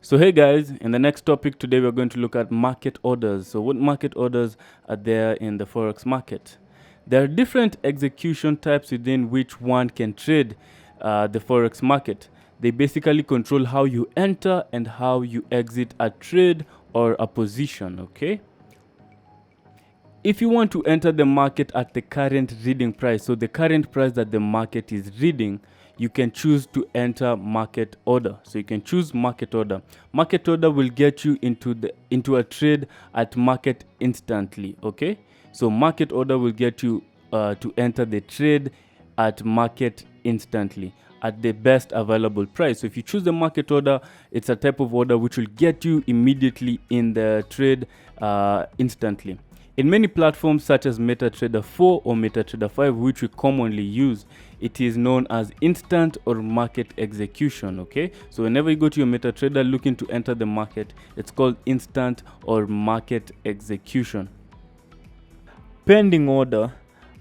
So hey guys, in the next topic today we're going to look at market orders. So what market orders are there in the Forex market? There are different execution types within which one can trade the Forex market. They basically control how you enter and how you exit a trade or a position, okay? If you want to enter the market at the current reading price, so the current price that the market is reading, you can choose to enter market order. So you can choose market order. Market order will get you into a trade at market instantly, okay? So market order will get you to enter the trade at market instantly at the best available price. So if you choose the market order, it's a type of order which will get you immediately in the trade instantly. In many platforms such as MetaTrader 4 or MetaTrader 5, which we commonly use, it is known as instant or market execution, okay? So whenever you go to your MetaTrader looking to enter the market, it's called instant or market execution. Pending order.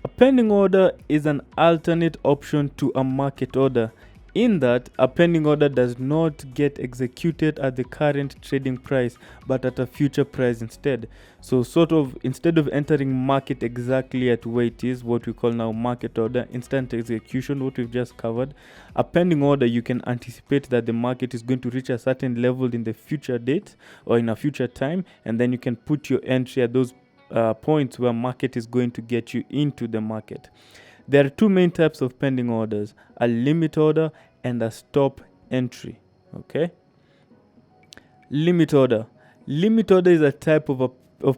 A pending order is an alternate option to a market order, in that a pending order does not get executed at the current trading price but at a future price instead. So sort of instead of entering market exactly at where it is, what we call now market order, instant execution, what we've just covered, a pending order, you can anticipate that the market is going to reach a certain level in the future date or in a future time, and then you can put your entry at those points where market is going to get you into the market. There are two main types of pending orders, a limit order and a stop entry, okay? Limit order. Limit order is a type of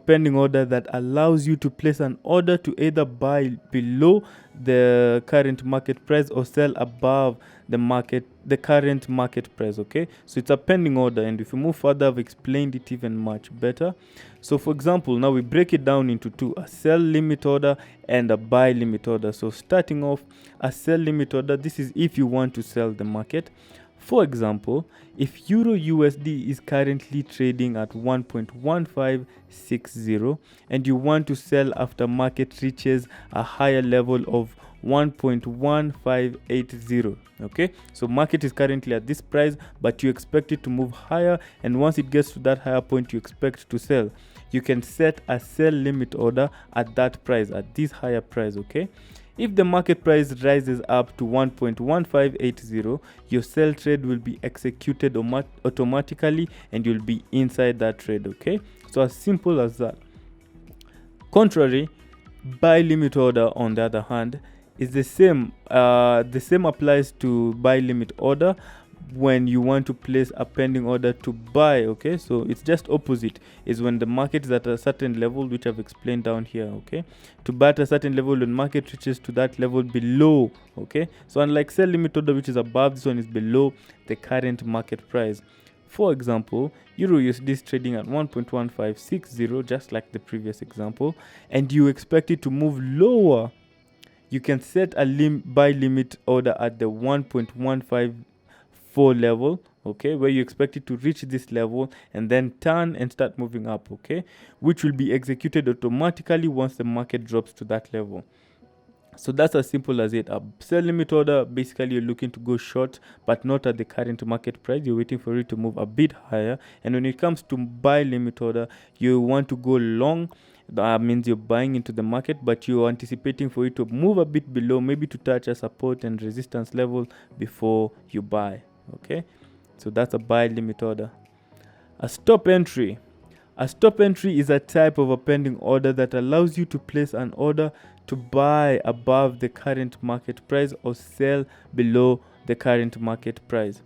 pending order that allows you to place an order to either buy below the current market price or sell above the current market price, okay? So it's a pending order, and if you move further, I've explained it even much better. So for example, now we break it down into two, a sell limit order and a buy limit order. So starting off, a sell limit order, this is if you want to sell the market. For example, if Euro USD is currently trading at 1.1560 and you want to sell after market reaches a higher level of 1.1580, okay? So market is currently at this price, but you expect it to move higher, and once it gets to that higher point you expect to sell, you can set a sell limit order at that price, at this higher price, okay? If the market price rises up to 1.1580, your sell trade will be executed automatically and you'll be inside that trade, okay? So as simple as that. Contrary, buy limit order, on the other hand, is the same. The same applies to buy limit order when you want to place a pending order to buy, okay? So it's just opposite, is when the market is at a certain level, which I've explained down here, okay? To buy at a certain level when market reaches to that level below, okay? So unlike sell limit order, which is above, this one is below the current market price. For example, Euro USD is trading at 1.1560, just like the previous example, and you expect it to move lower. You can set a buy limit order at the 1.154 level, okay, where you expect it to reach this level and then turn and start moving up, okay, which will be executed automatically once the market drops to that level. So that's as simple as it. A sell limit order, basically you're looking to go short, but not at the current market price. You're waiting for it to move a bit higher. And when it comes to buy limit order, you want to go long. That means you're buying into the market, but you're anticipating for it to move a bit below, maybe to touch a support and resistance level before you buy, okay? So that's a buy limit order. A stop entry. A stop entry is a type of a pending order that allows you to place an order to buy above the current market price or sell below the current market price.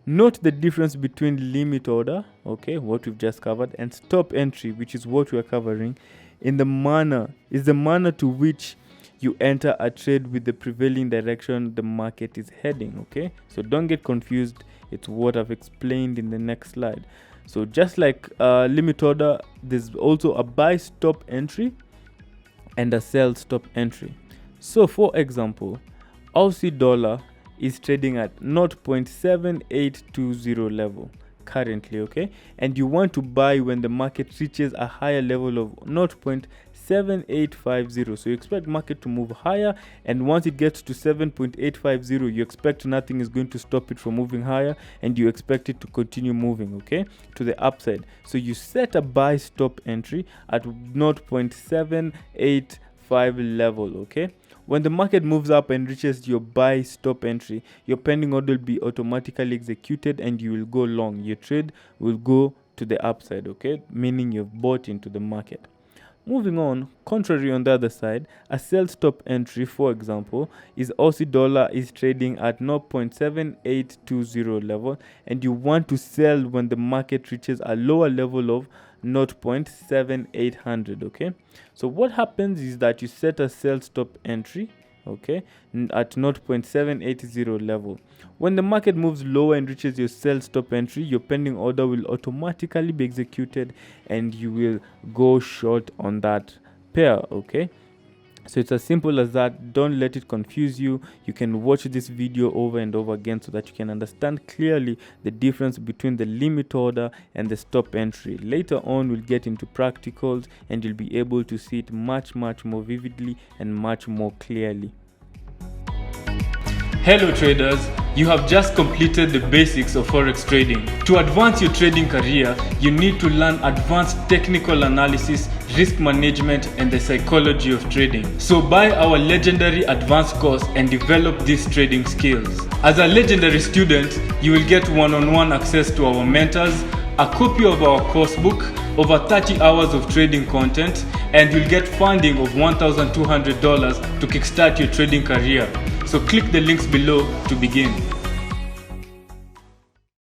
Note the difference between limit order, okay, what we've just covered, and stop entry, which is what we are covering, in the manner to which you enter a trade with the prevailing direction the market is heading, okay? So don't get confused. It's what I've explained in the next slide. So just like limit order, there's also a buy stop entry and a sell stop entry. So for example, Aussie dollar is trading at 0.7820 level currently, okay, and you want to buy when the market reaches a higher level of 7.850. So you expect market to move higher, and once it gets to 7.850, you expect nothing is going to stop it from moving higher, and you expect it to continue moving, okay, to the upside. So you set a buy stop entry at 0.785 level, okay. When the market moves up and reaches your buy stop entry, your pending order will be automatically executed and you will go long. Your trade will go to the upside, okay, meaning you've bought into the market. Moving on, contrary on the other side, a sell stop entry, for example, is Aussie dollar is trading at 0.7820 level, and you want to sell when the market reaches a lower level of 0.7800, okay. So what happens is that you set a sell stop entry, okay, at 0.780 level. When the market moves lower and reaches your sell stop entry, your pending order will automatically be executed and you will go short on that pair, okay. So it's as simple as that. Don't let it confuse you. You can watch this video over and over again so that you can understand clearly the difference between the limit order and the stop entry. Later on, we'll get into practicals and you'll be able to see it much more vividly and much more clearly. Hello traders, you have just completed the basics of Forex trading. To advance your trading career, you need to learn advanced technical analysis, risk management, and the psychology of trading. So buy our legendary advanced course and develop these trading skills. As a legendary student, you will get one-on-one access to our mentors, a copy of our course book, over 30 hours of trading content, and you'll get funding of $1,200 to kickstart your trading career. So click the links below to begin.